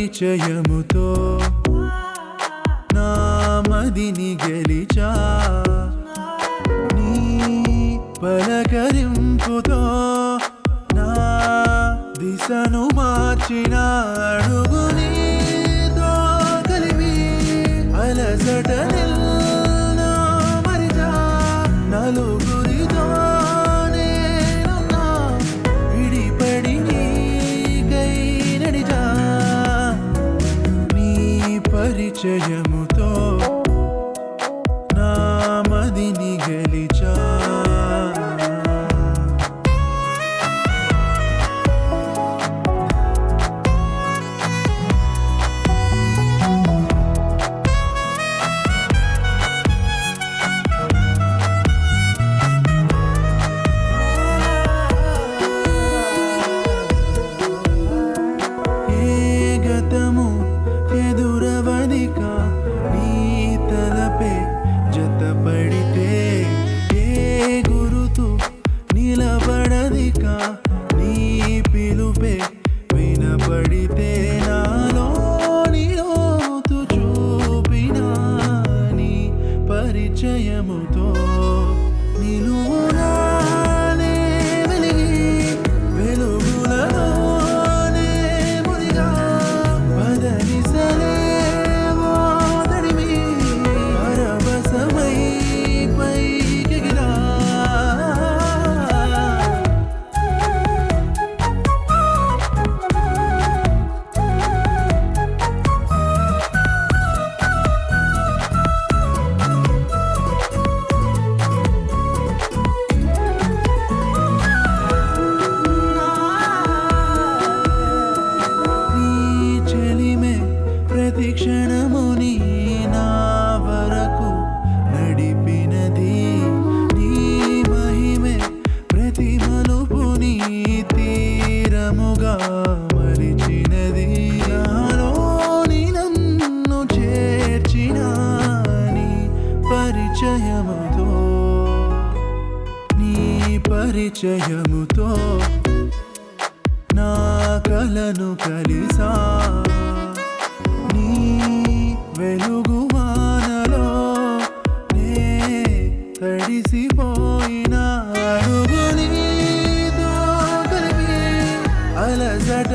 పరిచయముతో నా మదిని గెలిచా నీ పలకరింపుతో నా దిశను మార్చిన అడుగు నీతో కలిపి అలసట నిల్నా మరిచా నలుగురితో నేనున్నా విడిపడి నీకై నడిచా నీ పరిచయముతో నా మదిని గెలిచా పరిచయముతో నా కలను కలిసా నీ వెలుగు వానలో నే తడిసిపోయిన అడుగు నీతో కలిపి అలసట